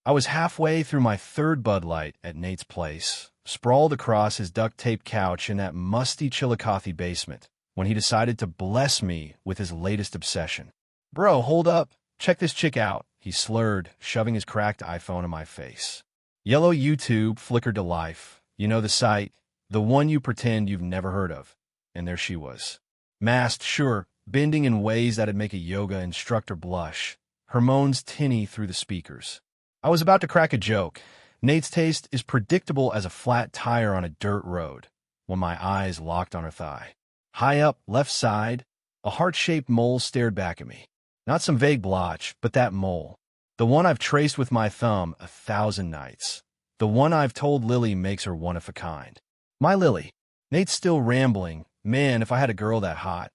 I was halfway through my third Bud Light at Nate's place, sprawled across his duct-taped couch in that musty Chillicothe basement, when he decided to bless me with his latest obsession. "Bro, hold up. Check this chick out," he slurred, shoving his cracked iPhone in my face. Yellow YouTube flickered to life. You know the site, the one you pretend you've never heard of. And there she was. Masked, sure, bending in ways that'd make a yoga instructor blush, her moans tinny through the speakers. I was about to crack a joke. Nate's taste is predictable as a flat tire on a dirt road, when my eyes locked on her thigh. High up, left side, a heart-shaped mole stared back at me. Not some vague blotch, but that mole. The one I've traced with my thumb 1,000 nights. The one I've told Lily makes her one of a kind. My Lily. Nate's still rambling. Man, if I had a girl that hot,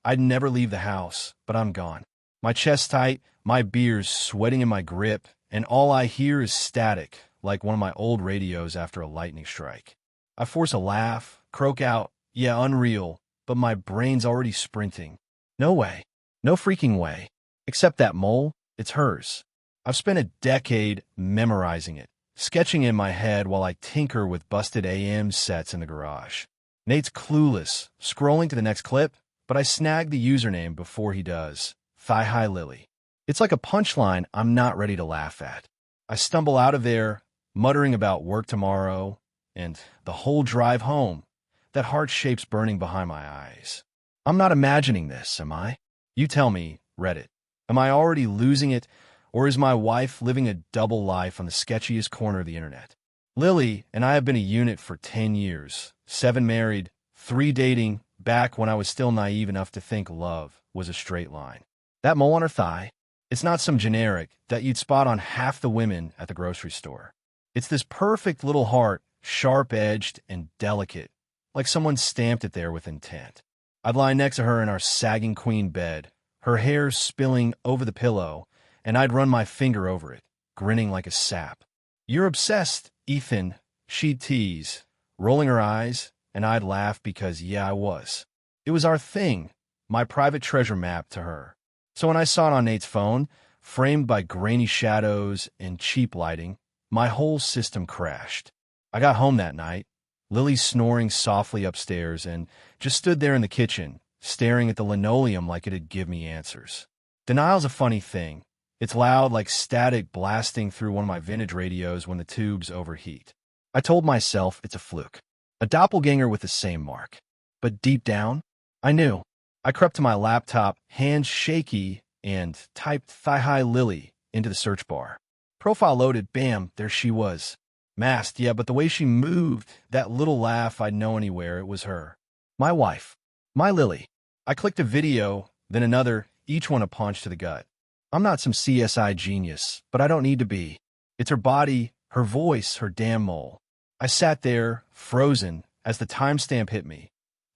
I'd never leave the house, but I'm gone. My chest tight, my beers sweating in my grip, and all I hear is static, like one of my old radios after a lightning strike. I force a laugh, croak out, yeah, unreal, but my brain's already sprinting. No way. No freaking way. Except that mole, it's hers. I've spent a decade memorizing it, sketching in my head while I tinker with busted AM sets in the garage. Nate's clueless, scrolling to the next clip, but I snag the username before he does. Thigh-high Lily. It's like a punchline I'm not ready to laugh at. I stumble out of there, muttering about work tomorrow, and the whole drive home, that heart shape's burning behind my eyes. I'm not imagining this, am I? You tell me, Reddit. Am I already losing it, or is my wife living a double life on the sketchiest corner of the internet? Lily and I have been a unit for 10 years, 7 married, 3 dating, back when I was still naive enough to think love was a straight line. That mole on her thigh, it's not some generic that you'd spot on half the women at the grocery store. It's this perfect little heart, sharp-edged and delicate, like someone stamped it there with intent. I'd lie next to her in our sagging queen bed, her hair spilling over the pillow, and I'd run my finger over it, grinning like a sap. "You're obsessed, Ethan," she'd tease, rolling her eyes, and I'd laugh because, yeah, I was. It was our thing, my private treasure map to her. So when I saw it on Nate's phone, framed by grainy shadows and cheap lighting, my whole system crashed. I got home that night, Lily snoring softly upstairs, and just stood there in the kitchen, staring at the linoleum like it'd give me answers. Denial's a funny thing. It's loud like static blasting through one of my vintage radios when the tubes overheat. I told myself it's a fluke, a doppelganger with the same mark. But deep down, I knew. I crept to my laptop, hands shaky, and typed thigh-high Lily into the search bar. Profile loaded, bam, there she was. Masked, yeah, but the way she moved, that little laugh I'd know anywhere, it was her. My wife. My Lily. I clicked a video, then another, each one a punch to the gut. I'm not some CSI genius, but I don't need to be. It's her body, her voice, her damn mole. I sat there, frozen, as the timestamp hit me.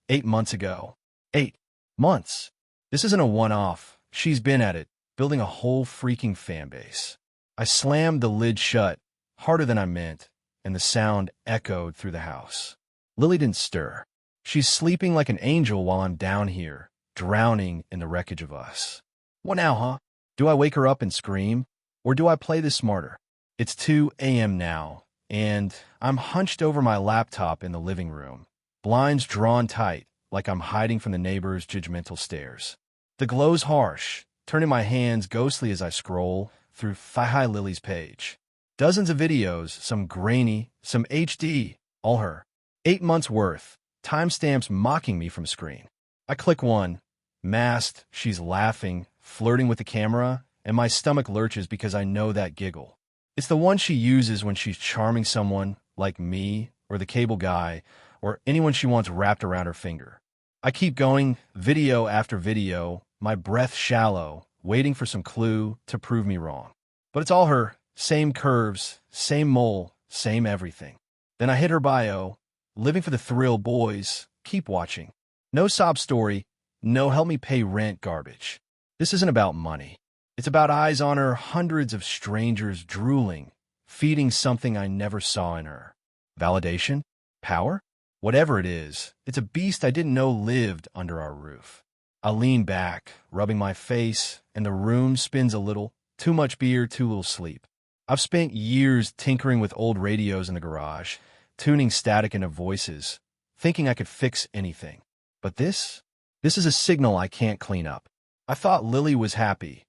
8 months ago. 8 months. This isn't a one-off. She's been at it, building a whole freaking fan base. I slammed the lid shut, harder than I meant, and the sound echoed through the house. Lily didn't stir. She's sleeping like an angel while I'm down here, drowning in the wreckage of us. What now, huh? Do I wake her up and scream? Or do I play this smarter? It's 2 a.m. now, and I'm hunched over my laptop in the living room, blinds drawn tight, like I'm hiding from the neighbor's judgmental stares. The glow's harsh, turning my hands ghostly as I scroll through Thigh-High Lily's page. Dozens of videos, some grainy, some HD, all her. 8 months worth, timestamps mocking me from screen. I click one, masked, she's laughing, flirting with the camera, and my stomach lurches because I know that giggle. It's the one she uses when she's charming someone like me or the cable guy or anyone she wants wrapped around her finger. I keep going, video after video, my breath shallow, waiting for some clue to prove me wrong. But it's all her, same curves, same mole, same everything. Then I hit her bio, living for the thrill, boys, keep watching. No sob story, no help me pay rent garbage. This isn't about money. It's about eyes on her, hundreds of strangers drooling, feeding something I never saw in her. Validation? Power? Whatever it is, it's a beast I didn't know lived under our roof. I lean back, rubbing my face, and the room spins a little. Too much beer, too little sleep. I've spent years tinkering with old radios in the garage, tuning static into voices, thinking I could fix anything. But this is a signal I can't clean up. I thought Lily was happy.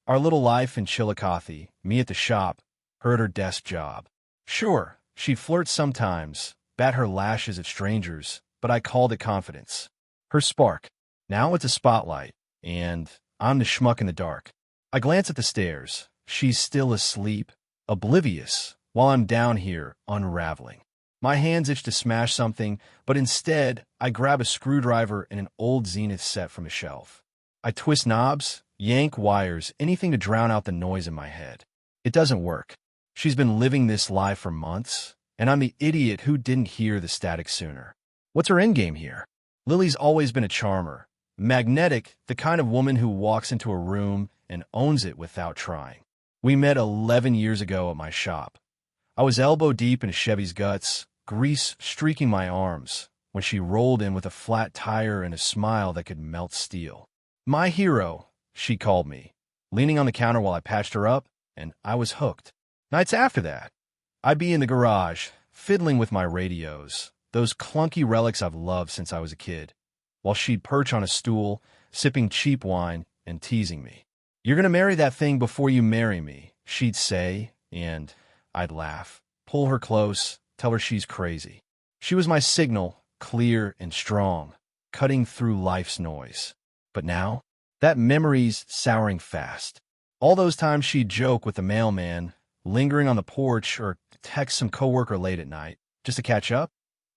Our little life in Chillicothe, me at the shop, her at her desk job. Sure, she'd flirt sometimes, bat her lashes at strangers, but I called it confidence. Her spark. Now it's a spotlight, and I'm the schmuck in the dark. I glance at the stairs. She's still asleep, oblivious, while I'm down here, unraveling. My hands itch to smash something, but instead, I grab a screwdriver and an old Zenith set from a shelf. I twist knobs, yank wires, anything to drown out the noise in my head. It doesn't work. She's been living this lie for months, and I'm the idiot who didn't hear the static sooner. What's her endgame here? Lily's always been a charmer. Magnetic, the kind of woman who walks into a room and owns it without trying. We met 11 years ago at my shop. I was elbow deep in Chevy's guts, grease streaking my arms, when she rolled in with a flat tire and a smile that could melt steel. My hero, she called me, leaning on the counter while I patched her up, and I was hooked. Nights after that, I'd be in the garage, fiddling with my radios, those clunky relics I've loved since I was a kid, while she'd perch on a stool, sipping cheap wine and teasing me. "You're gonna marry that thing before you marry me," she'd say, and I'd laugh, pull her close, tell her she's crazy. She was my signal, clear and strong, cutting through life's noise. But now, that memory's souring fast. All those times she'd joke with the mailman, lingering on the porch, or text some coworker late at night, just to catch up,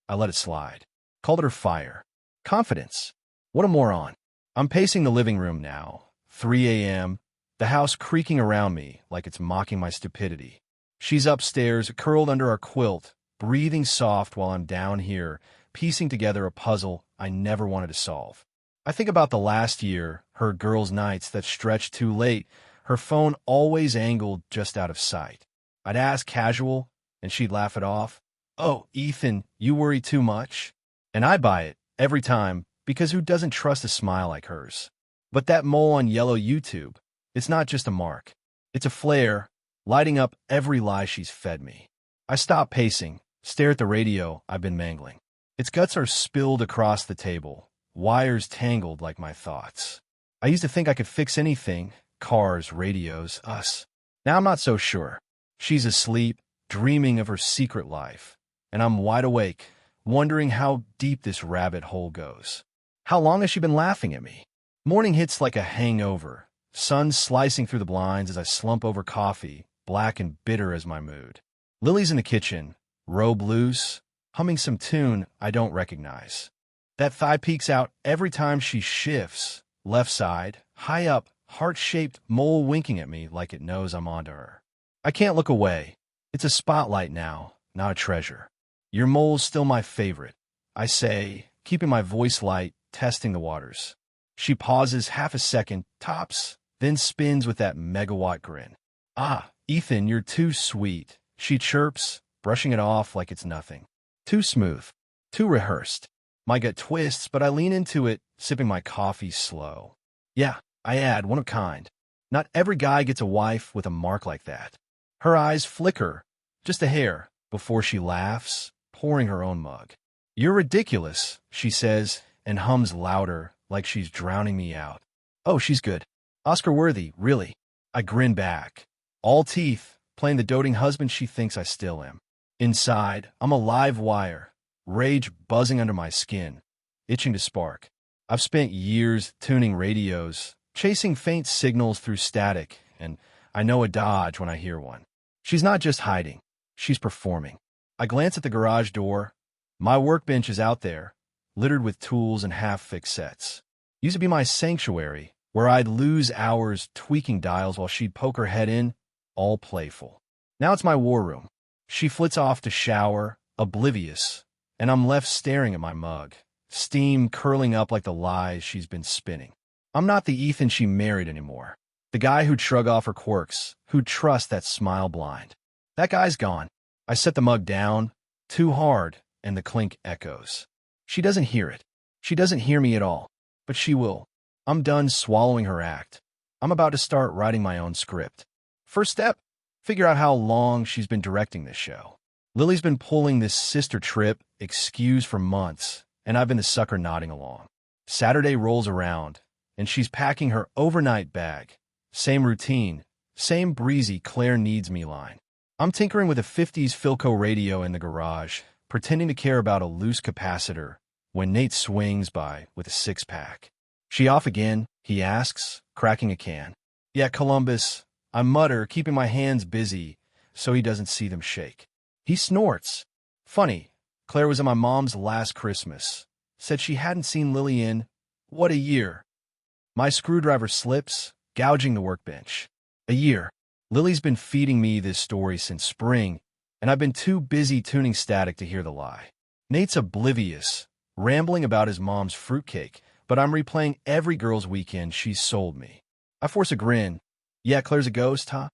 I let it slide. Called it her fire. Confidence. What a moron. I'm pacing the living room now, 3 a.m., the house creaking around me like it's mocking my stupidity. She's upstairs, curled under our quilt, breathing soft while I'm down here, piecing together a puzzle I never wanted to solve. I think about the last year, her girls' nights that stretched too late, her phone always angled just out of sight. I'd ask casual, and she'd laugh it off. "Oh, Ethan, you worry too much?" And I buy it, every time, because who doesn't trust a smile like hers? But that mole on yellow YouTube, it's not just a mark. It's a flare, lighting up every lie she's fed me. I stop pacing, stare at the radio I've been mangling. Its guts are spilled across the table, wires tangled like my thoughts. I used to think I could fix anything, cars, radios, us. Now I'm not so sure. She's asleep, dreaming of her secret life, and I'm wide awake, wondering how deep this rabbit hole goes. How long has she been laughing at me? Morning hits like a hangover, sun slicing through the blinds as I slump over coffee, black and bitter as my mood. Lily's in the kitchen, robe loose, humming some tune I don't recognize. That thigh peeks out every time she shifts, left side, high up, heart-shaped mole winking at me like it knows I'm onto her. I can't look away. It's a spotlight now, not a treasure. "Your mole's still my favorite," I say, keeping my voice light, testing the waters. She pauses half a second, tops, then spins with that megawatt grin. "Ah, Ethan, you're too sweet," she chirps, brushing it off like it's nothing. Too smooth, too rehearsed. My gut twists, but I lean into it, sipping my coffee slow. "Yeah," I add, "one of kind. Not every guy gets a wife with a mark like that." Her eyes flicker, just a hair, before she laughs, pouring her own mug. "You're ridiculous," she says, and hums louder, like she's drowning me out. "Oh, she's good. Oscar-worthy, really." I grin back. All teeth, playing the doting husband she thinks I still am. Inside, I'm a live wire, rage buzzing under my skin, itching to spark. I've spent years tuning radios, chasing faint signals through static, and I know a dodge when I hear one. She's not just hiding. She's performing. I glance at the garage door. My workbench is out there, littered with tools and half-fixed sets. Used to be my sanctuary, where I'd lose hours tweaking dials while she'd poke her head in, all playful. Now it's my war room. She flits off to shower, oblivious, and I'm left staring at my mug, steam curling up like the lies she's been spinning. I'm not the Ethan she married anymore. The guy who'd shrug off her quirks, who'd trust that smile blind. That guy's gone. I set the mug down, too hard, and the clink echoes. She doesn't hear it. She doesn't hear me at all. But she will. I'm done swallowing her act. I'm about to start writing my own script. First step, Figure out how long she's been directing this show. Lily's been pulling this sister trip excuse for months, and I've been the sucker nodding along. Saturday rolls around, and she's packing her overnight bag. Same routine, same breezy Claire needs me line. I'm tinkering with a 50s Philco radio in the garage, pretending to care about a loose capacitor, when Nate swings by with a six-pack. "She off again?" he asks, cracking a can. "Yeah, Columbus," I mutter, keeping my hands busy so he doesn't see them shake. He snorts. "Funny, Claire was at my mom's last Christmas. Said she hadn't seen Lily in, what, a year?" My screwdriver slips, gouging the workbench. A year. Lily's been feeding me this story since spring, and I've been too busy tuning static to hear the lie. Nate's oblivious, rambling about his mom's fruitcake, but I'm replaying every girl's weekend she's sold me. I force a grin. "Yeah, Claire's a ghost, huh?"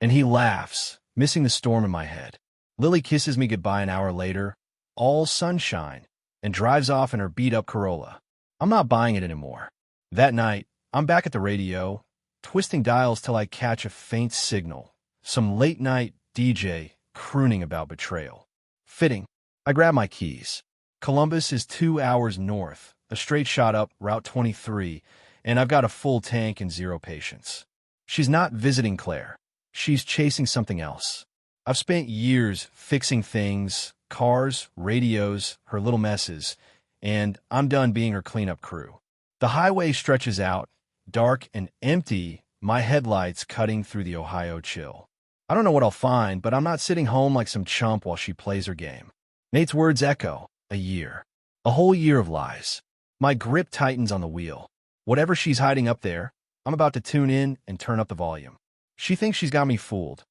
And he laughs, missing the storm in my head. Lily kisses me goodbye an hour later, all sunshine, and drives off in her beat-up Corolla. I'm not buying it anymore. That night, I'm back at the radio, twisting dials till I catch a faint signal. Some late-night DJ crooning about betrayal. Fitting. I grab my keys. Columbus is 2 hours north, a straight shot up Route 23, and I've got a full tank and zero patience. She's not visiting Claire. She's chasing something else. I've spent years fixing things, cars, radios, her little messes, and I'm done being her cleanup crew. The highway stretches out, dark and empty, my headlights cutting through the Ohio chill. I don't know what I'll find, but I'm not sitting home like some chump while she plays her game. Nate's words echo. A year. A whole year of lies. My grip tightens on the wheel. Whatever she's hiding up there, I'm about to tune in and turn up the volume. She thinks she's got me fooled.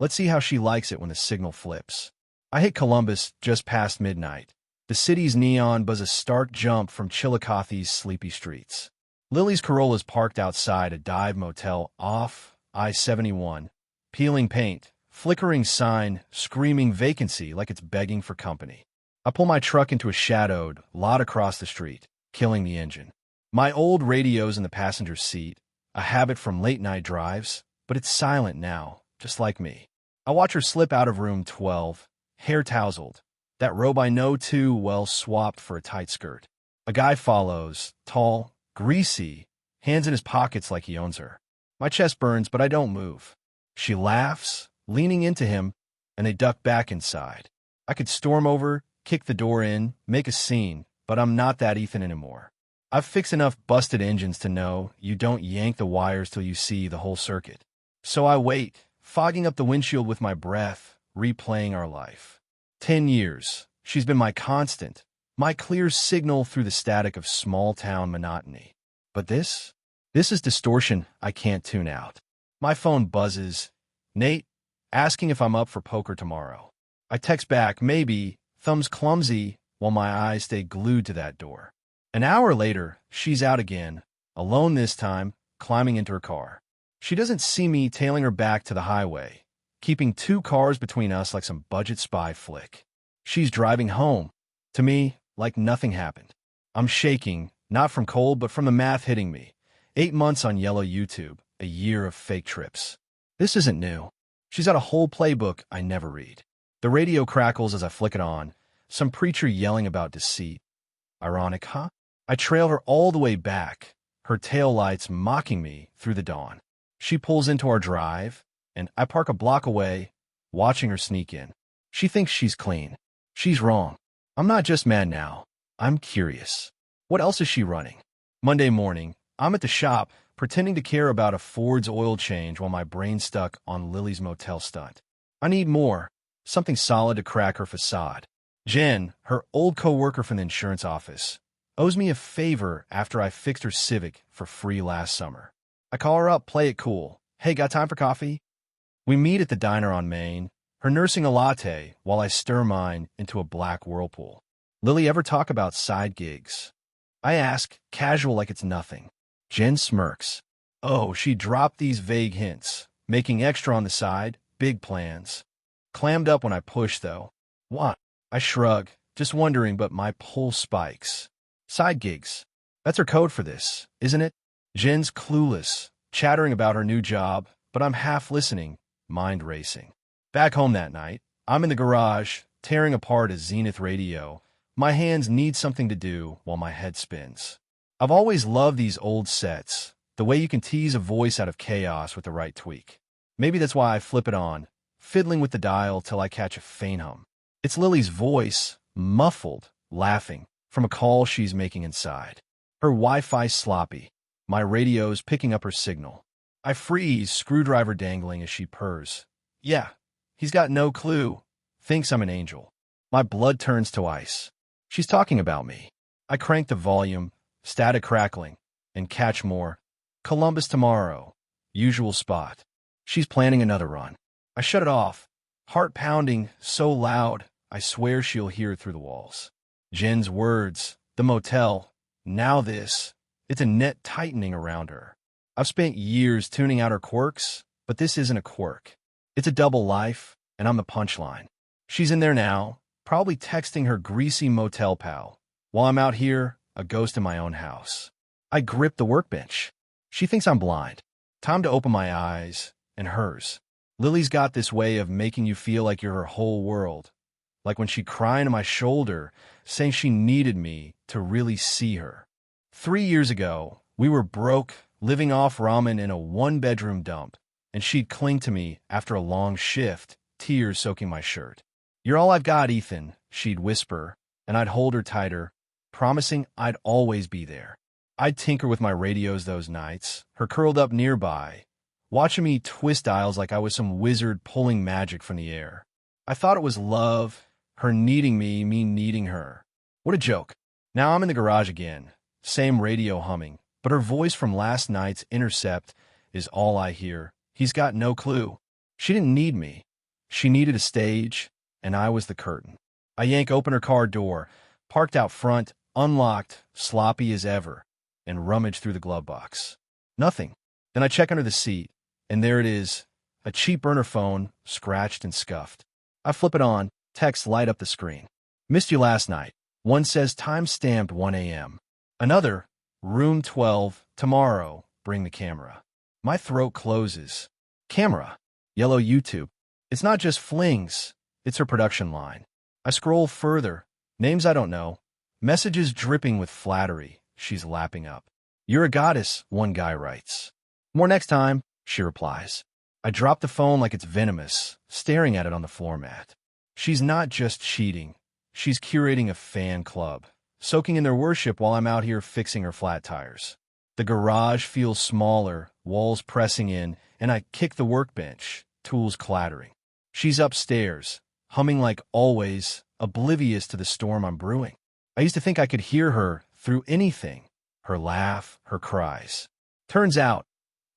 Let's see how she likes it when the signal flips. I hit Columbus just past midnight. The city's neon buzz a stark jump from Chillicothe's sleepy streets. Lily's Corolla's parked outside a dive motel off I-71. Peeling paint, flickering sign, screaming vacancy like it's begging for company. I pull my truck into a shadowed lot across the street, killing the engine. My old radio's in the passenger seat, a habit from late-night drives, but it's silent now, just like me. I watch her slip out of room 12, hair tousled, that robe I know too well swapped for a tight skirt. A guy follows, tall, greasy, hands in his pockets like he owns her. My chest burns, but I don't move. She laughs, leaning into him, and they duck back inside. I could storm over, kick the door in, make a scene, but I'm not that Ethan anymore. I've fixed enough busted engines to know you don't yank the wires till you see the whole circuit. So I wait, fogging up the windshield with my breath, replaying our life. 10 years. She's been my constant, my clear signal through the static of small-town monotony. But this is distortion I can't tune out. My phone buzzes. Nate, asking if I'm up for poker tomorrow. I text back, maybe, thumbs clumsy, while my eyes stay glued to that door. An hour later, she's out again, alone this time, climbing into her car. She doesn't see me tailing her back to the highway, keeping 2 cars between us like some budget spy flick. She's driving home. To me, like nothing happened. I'm shaking, not from cold, but from the math hitting me. 8 months on yellow YouTube, a year of fake trips. This isn't new. She's got a whole playbook I never read. The radio crackles as I flick it on, some preacher yelling about deceit. Ironic, huh? I trail her all the way back, her taillights mocking me through the dawn. She pulls into our drive, and I park a block away, watching her sneak in. She thinks she's clean. She's wrong. I'm not just mad now. I'm curious. What else is she running? Monday morning, I'm at the shop, pretending to care about a Ford's oil change while my brain's stuck on Lily's motel stunt. I need more, something solid to crack her facade. Jen, her old co-worker from the insurance office, owes me a favor after I fixed her Civic for free last summer. I call her up, play it cool. Hey, got time for coffee? We meet at the diner on Main, her nursing a latte while I stir mine into a black whirlpool. Lily ever talk about side gigs? I ask, casual like it's nothing. Jen smirks. Oh, she dropped these vague hints, making extra on the side, big plans. Clammed up when I push, though. What? I shrug, just wondering, but my pulse spikes. Side gigs. That's her code for this, isn't it? Jen's clueless, chattering about her new job, but I'm half listening, mind racing. Back home that night, I'm in the garage, tearing apart a Zenith radio. My hands need something to do while my head spins. I've always loved these old sets, the way you can tease a voice out of chaos with the right tweak. Maybe that's why I flip it on, fiddling with the dial till I catch a faint hum. It's Lily's voice, muffled, laughing, from a call she's making inside. Her Wi-Fi sloppy. My radio's picking up her signal. I freeze, screwdriver dangling as she purrs. Yeah, he's got no clue. Thinks I'm an angel. My blood turns to ice. She's talking about me. I crank the volume, static crackling, and catch more. Columbus tomorrow. Usual spot. She's planning another run. I shut it off. Heart pounding, so loud, I swear she'll hear it through the walls. Jen's words, the motel, now this. It's a net tightening around her. I've spent years tuning out her quirks, but this isn't a quirk. It's a double life, and I'm the punchline. She's in there now, probably texting her greasy motel pal, while I'm out here, a ghost in my own house. I grip the workbench. She thinks I'm blind. Time to open my eyes, and hers. Lily's got this way of making you feel like you're her whole world. Like when she cried on my shoulder, saying she needed me to really see her. 3 years ago, we were broke, living off ramen in a one-bedroom dump, and she'd cling to me after a long shift, tears soaking my shirt. "You're all I've got, Ethan," she'd whisper, and I'd hold her tighter, promising I'd always be there. I'd tinker with my radios those nights, her curled up nearby, watching me twist dials like I was some wizard pulling magic from the air. I thought it was love, her needing me needing her. What a joke. Now I'm in the garage again, same radio humming, but her voice from last night's intercept is all I hear. He's got no clue. She didn't need me. She needed a stage, and I was the curtain. I yank open her car door, parked out front, unlocked, sloppy as ever, and rummage through the glove box. Nothing. Then I check under the seat, and there it is, a cheap burner phone, scratched and scuffed. I flip it on, texts light up the screen. "Missed you last night." One says time-stamped 1 a.m. Another, room 12, tomorrow, bring the camera. My throat closes. Camera. Yellow YouTube. It's not just flings, it's her production line. I scroll further. Names I don't know. Messages dripping with flattery she's lapping up. "You're a goddess," one guy writes. "More next time," she replies. I drop the phone like it's venomous, staring at it on the floor mat. She's not just cheating. She's curating a fan club, soaking in their worship while I'm out here fixing her flat tires. The garage feels smaller, walls pressing in, and I kick the workbench, tools clattering. She's upstairs, humming like always, oblivious to the storm I'm brewing. I used to think I could hear her through anything, her laugh, her cries. Turns out,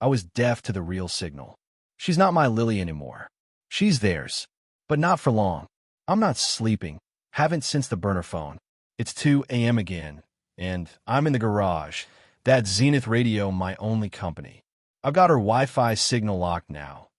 I was deaf to the real signal. She's not my Lily anymore. She's theirs, but not for long. I'm not sleeping, haven't since the burner phone. It's 2 a.m. again, and I'm in the garage, that Zenith radio my only company. I've got her Wi-Fi signal locked now.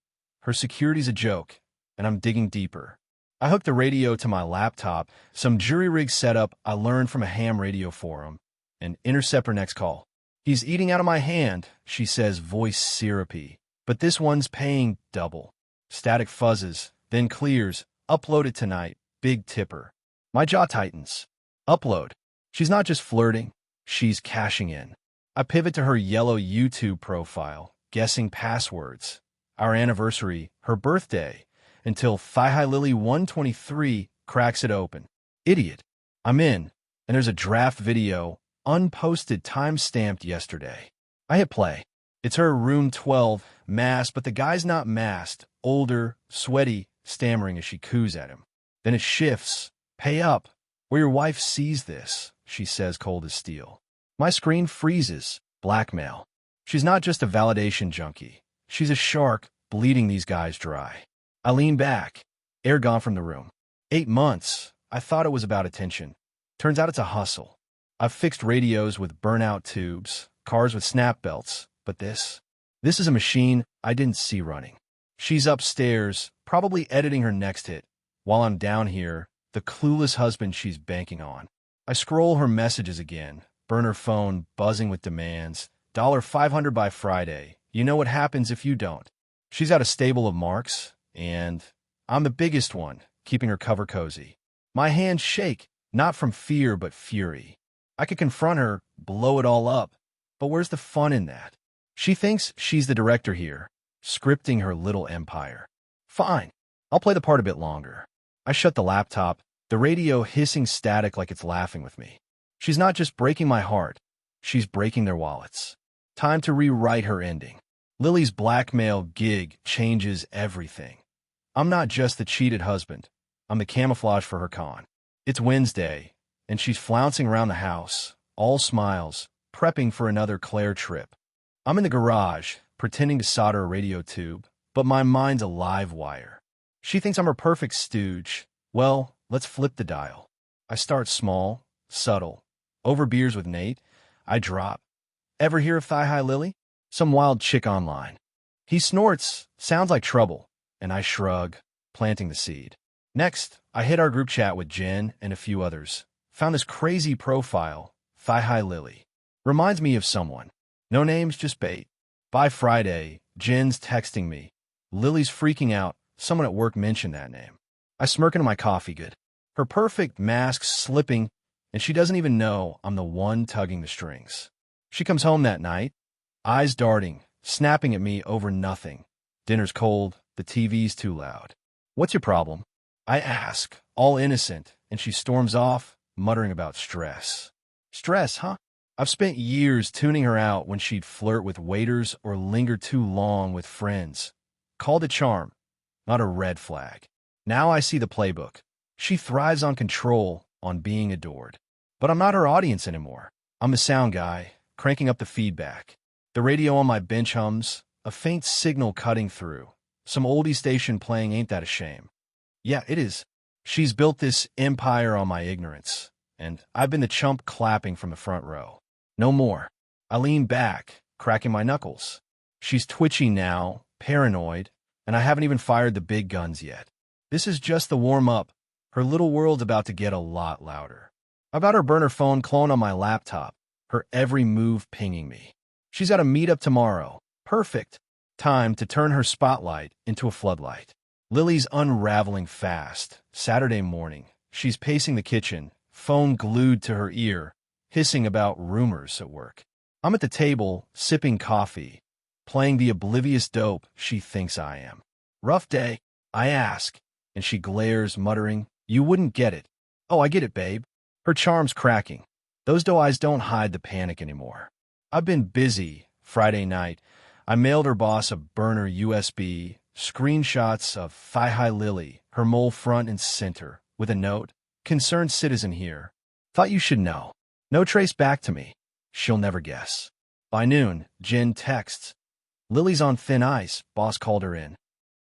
Her security's a joke, and I'm digging deeper. I hooked the radio to my laptop, some jury-rig setup I learned from a ham radio forum, and intercept her next call. "He's eating out of my hand," she says, voice syrupy, but this one's paying double. Static fuzzes, then clears, uploaded tonight, big tipper. My jaw tightens. Upload. She's not just flirting, she's cashing in. I pivot to her yellow YouTube profile, guessing passwords. Our anniversary, her birthday, until Thigh-High Lily 123 cracks it open. Idiot. I'm in, and there's a draft video, unposted, time-stamped yesterday. I hit play. It's her room 12, masked, but the guy's not masked, older, sweaty, stammering as she coos at him. Then it shifts. "Pay up, or your wife sees this," she says, cold as steel. My screen freezes. Blackmail. She's not just a validation junkie. She's a shark bleeding these guys dry. I lean back. Air gone from the room. 8 months. I thought it was about attention. Turns out it's a hustle. I've fixed radios with burnout tubes, cars with snap belts, but this is a machine I didn't see running. She's upstairs, probably editing her next hit, while I'm down here, the clueless husband she's banking on. I scroll her messages again, burner phone buzzing with demands, $500 by Friday. You know what happens if you don't. She's got a stable of marks, and I'm the biggest one, keeping her cover cozy. My hands shake, not from fear but fury. I could confront her, blow it all up, but where's the fun in that? She thinks she's the director here, scripting her little empire. Fine, I'll play the part a bit longer. I shut the laptop, the radio hissing static like it's laughing with me. She's not just breaking my heart, she's breaking their wallets. Time to rewrite her ending. Lily's blackmail gig changes everything. I'm not just the cheated husband. I'm the camouflage for her con. It's Wednesday, and she's flouncing around the house, all smiles, prepping for another Claire trip. I'm in the garage, pretending to solder a radio tube, but my mind's a live wire. She thinks I'm her perfect stooge. Well, let's flip the dial. I start small, subtle. Over beers with Nate, I drop. Ever hear of Thigh High Lily? Some wild chick online. He snorts, sounds like trouble, and I shrug, planting the seed. Next, I hit our group chat with Jen and a few others. Found this crazy profile, Thigh High Lily. Reminds me of someone. No names, just bait. By Friday, Jen's texting me. Lily's freaking out. Someone at work mentioned that name. I smirk into my coffee good. Her perfect mask slipping, and she doesn't even know I'm the one tugging the strings. She comes home that night, eyes darting, snapping at me over nothing. Dinner's cold, the TV's too loud. What's your problem? I ask, all innocent, and she storms off, muttering about stress. Stress, huh? I've spent years tuning her out when she'd flirt with waiters or linger too long with friends. Called it charm, not a red flag. Now I see the playbook. She thrives on control, on being adored. But I'm not her audience anymore. I'm the sound guy, cranking up the feedback. The radio on my bench hums, a faint signal cutting through. Some oldie station playing Ain't That a Shame. Yeah, it is. She's built this empire on my ignorance, and I've been the chump clapping from the front row. No more. I lean back, cracking my knuckles. She's twitchy now, paranoid, and I haven't even fired the big guns yet. This is just the warm-up. Her little world's about to get a lot louder. I've got her burner phone cloned on my laptop, her every move pinging me. She's got a meetup tomorrow. Perfect. Time to turn her spotlight into a floodlight. Lily's unraveling fast. Saturday morning, she's pacing the kitchen, phone glued to her ear, hissing about rumors at work. I'm at the table, sipping coffee, playing the oblivious dope she thinks I am. Rough day, I ask, and she glares, muttering, "You wouldn't get it." Oh, I get it, babe. Her charm's cracking. Those doe eyes don't hide the panic anymore. I've been busy. Friday night, I mailed her boss a burner USB, screenshots of Thigh High Lily, her mole front and center, with a note, "Concerned citizen here. Thought you should know. No trace back to me. She'll never guess." By noon, Jen texts, "Lily's on thin ice, boss called her in."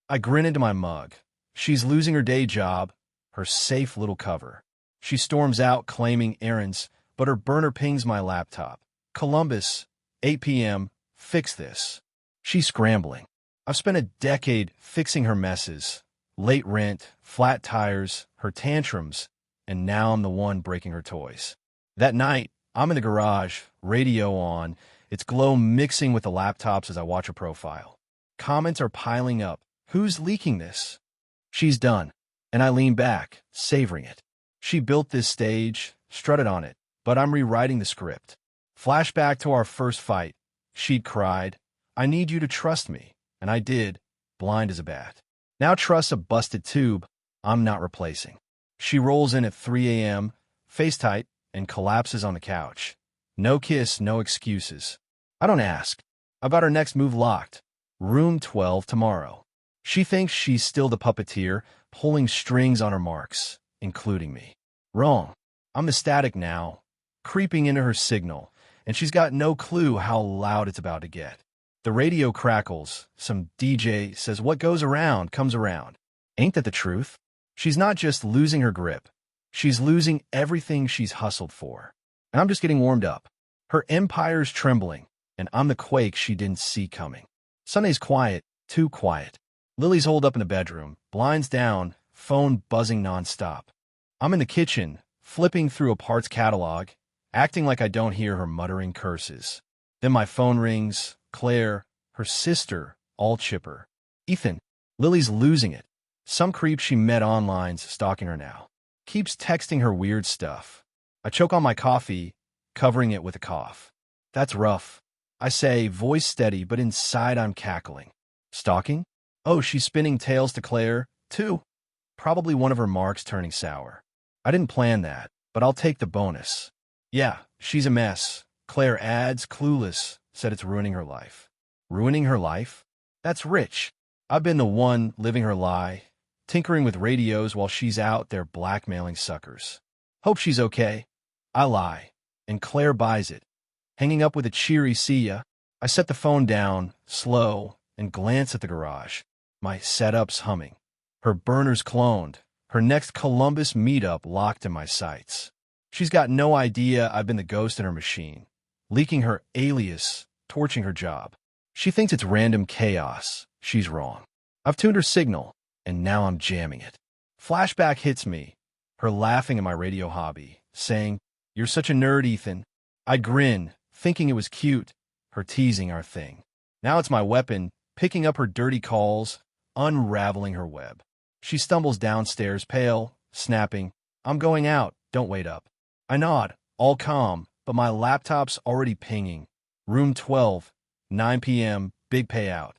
I grin into my mug. She's losing her day job, her safe little cover. She storms out claiming errands, but her burner pings my laptop. Columbus, 8 p.m., fix this. She's scrambling. I've spent a decade fixing her messes. Late rent, flat tires, her tantrums, and now I'm the one breaking her toys. That night, I'm in the garage, radio on, its glow mixing with the laptops as I watch her profile. Comments are piling up. Who's leaking this? She's done, and I lean back, savoring it. She built this stage, strutted on it, but I'm rewriting the script. Flashback to our first fight. She'd cried, "I need you to trust me." And I did, blind as a bat. Now trust a busted tube I'm not replacing. She rolls in at 3 a.m., face tight, and collapses on the couch. No kiss, no excuses. I don't ask. I've got her next move locked. Room 12 tomorrow. She thinks she's still the puppeteer, pulling strings on her marks, including me. Wrong. I'm the static now, creeping into her signal, and she's got no clue how loud it's about to get. The radio crackles. Some DJ says what goes around comes around. Ain't that the truth? She's not just losing her grip. She's losing everything she's hustled for. And I'm just getting warmed up. Her empire's trembling, and I'm the quake she didn't see coming. Sunday's quiet, too quiet. Lily's holed up in the bedroom, blinds down, phone buzzing nonstop. I'm in the kitchen, flipping through a parts catalog, acting like I don't hear her muttering curses. Then my phone rings. Claire, her sister, all chipper. Ethan, Lily's losing it. Some creep she met online's stalking her now. Keeps texting her weird stuff. I choke on my coffee, covering it with a cough. That's rough. I say, voice steady, but inside I'm cackling. Stalking? Oh, she's spinning tales to Claire, too. Probably one of her marks turning sour. I didn't plan that, but I'll take the bonus. Yeah, she's a mess. Claire adds, clueless, said it's ruining her life. Ruining her life? That's rich. I've been the one living her lie, tinkering with radios while she's out there blackmailing suckers. Hope she's okay. I lie, and Claire buys it. Hanging up with a cheery see ya, I set the phone down, slow, and glance at the garage. My setup's humming. Her burner's cloned. Her next Columbus meetup locked in my sights. She's got no idea I've been the ghost in her machine, leaking her alias, torching her job. She thinks it's random chaos. She's wrong. I've tuned her signal, and now I'm jamming it. Flashback hits me, her laughing at my radio hobby, saying, "You're such a nerd, Ethan." I grin, thinking it was cute, her teasing our thing. Now it's my weapon, picking up her dirty calls, unraveling her web. She stumbles downstairs, pale, snapping, "I'm going out, don't wait up." I nod, all calm, but my laptop's already pinging. Room 12, 9 p.m., big payout.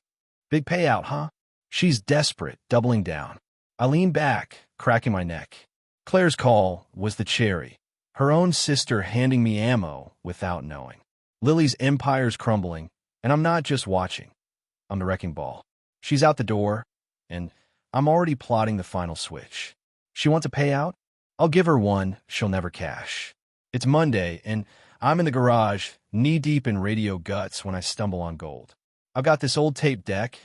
Big payout, huh? She's desperate, doubling down. I lean back, cracking my neck. Claire's call was the cherry, her own sister handing me ammo without knowing. Lily's empire's crumbling, and I'm not just watching. I'm the wrecking ball. She's out the door, and I'm already plotting the final switch. She wants a payout? I'll give her one she'll never cash. It's Monday, and I'm in the garage, knee-deep in radio guts when I stumble on gold. I've got this old tape deck,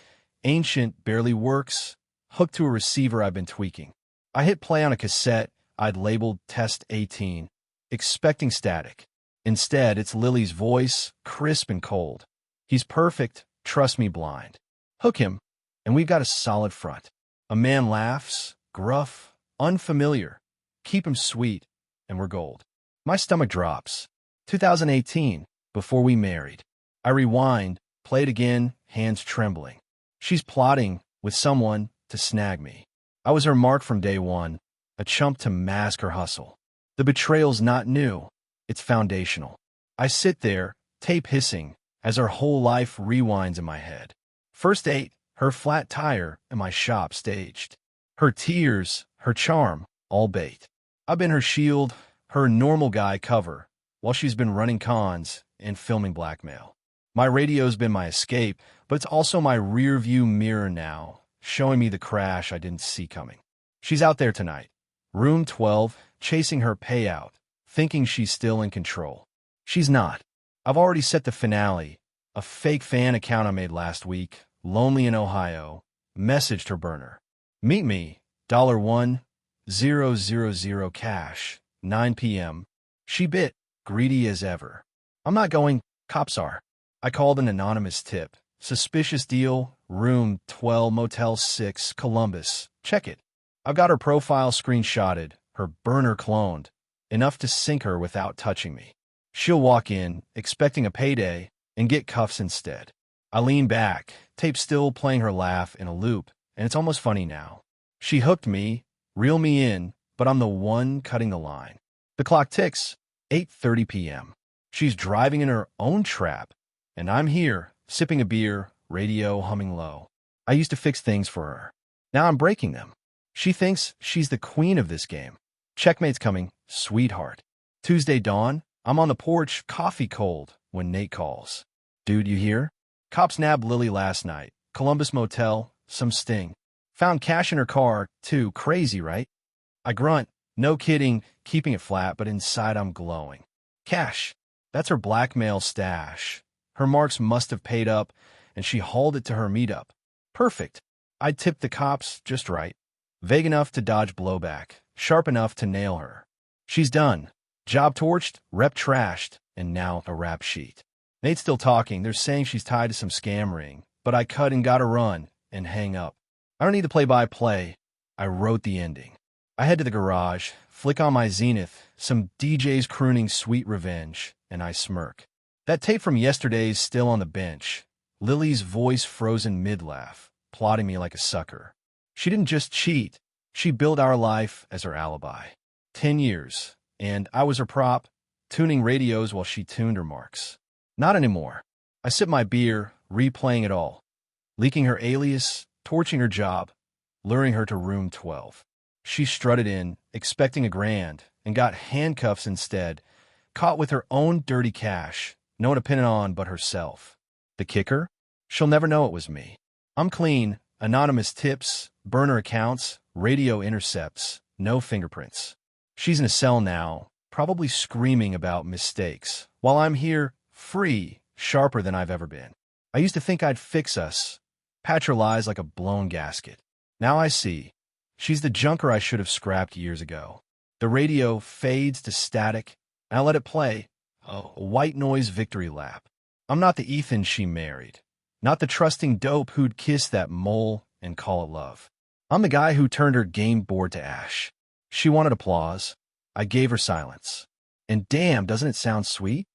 ancient, barely works, hooked to a receiver I've been tweaking. I hit play on a cassette I'd labeled Test 18, expecting static. Instead, it's Lily's voice, crisp and cold. "He's perfect, trust me blind." Hook him, and we've got a solid front. A man laughs, gruff, unfamiliar. Keep him sweet, and we're gold. My stomach drops. 2018, before we married. I rewind, play it again, hands trembling. She's plotting, with someone, to snag me. I was her mark from day one, a chump to mask her hustle. The betrayal's not new. It's foundational. I sit there, tape hissing, as her whole life rewinds in my head. First date, her flat tire, and my shop staged. Her tears, her charm, all bait. I've been her shield, her normal guy cover, while she's been running cons and filming blackmail. My radio's been my escape, but it's also my rear-view mirror now, showing me the crash I didn't see coming. She's out there tonight, room 12, chasing her payout, thinking she's still in control. She's not. I've already set the finale, a fake fan account I made last week, lonely in Ohio, messaged her burner. "Meet me, $1,000 cash, 9 p.m. She bit, greedy as ever. I'm not going, cops are. I called an anonymous tip. Suspicious deal, room 12, Motel 6, Columbus. Check it. I've got her profile screenshotted, her burner cloned, enough to sink her without touching me. She'll walk in, expecting a payday, and get cuffs instead. I lean back, tape still playing her laugh in a loop, and it's almost funny now. She hooked me, reel me in, but I'm the one cutting the line. The clock ticks, 8:30 p.m. She's driving in her own trap, and I'm here, sipping a beer, radio humming low. I used to fix things for her. Now I'm breaking them. She thinks she's the queen of this game. Checkmate's coming, sweetheart. Tuesday dawn, I'm on the porch, coffee cold, when Nate calls. "Dude, you here?" Cops nabbed Lily last night. Columbus Motel, some sting. Found cash in her car, too. Crazy, right? I grunt. No kidding, keeping it flat, but inside I'm glowing. Cash. That's her blackmail stash. Her marks must have paid up, and she hauled it to her meetup. Perfect. I tipped the cops just right. Vague enough to dodge blowback, sharp enough to nail her. She's done. Job torched, rep trashed, and now a rap sheet. Nate's still talking. They're saying she's tied to some scam ring, but I cut and gotta run and hang up. I don't need the play-by-play. I wrote the ending. I head to the garage, flick on my Zenith, some DJs crooning Sweet Revenge, and I smirk. That tape from yesterday's still on the bench. Lily's voice frozen mid-laugh, plotting me like a sucker. She didn't just cheat. She billed our life as her alibi. 10 years, and I was her prop, tuning radios while she tuned her marks. Not anymore. I sip my beer, replaying it all. Leaking her alias, torching her job, luring her to room 12. She strutted in, expecting $1,000, and got handcuffs instead, caught with her own dirty cash, no one to pin it on but herself. The kicker? She'll never know it was me. I'm clean, anonymous tips, burner accounts, radio intercepts, no fingerprints. She's in a cell now, probably screaming about mistakes, while I'm here, free, sharper than I've ever been. I used to think I'd fix us, patch her lies like a blown gasket. Now I see. She's the junker I should have scrapped years ago. The radio fades to static, and I let it play, a white noise victory lap. I'm not the Ethan she married, not the trusting dope who'd kiss that mole and call it love. I'm the guy who turned her game board to ash. She wanted applause. I gave her silence. And damn, doesn't it sound sweet?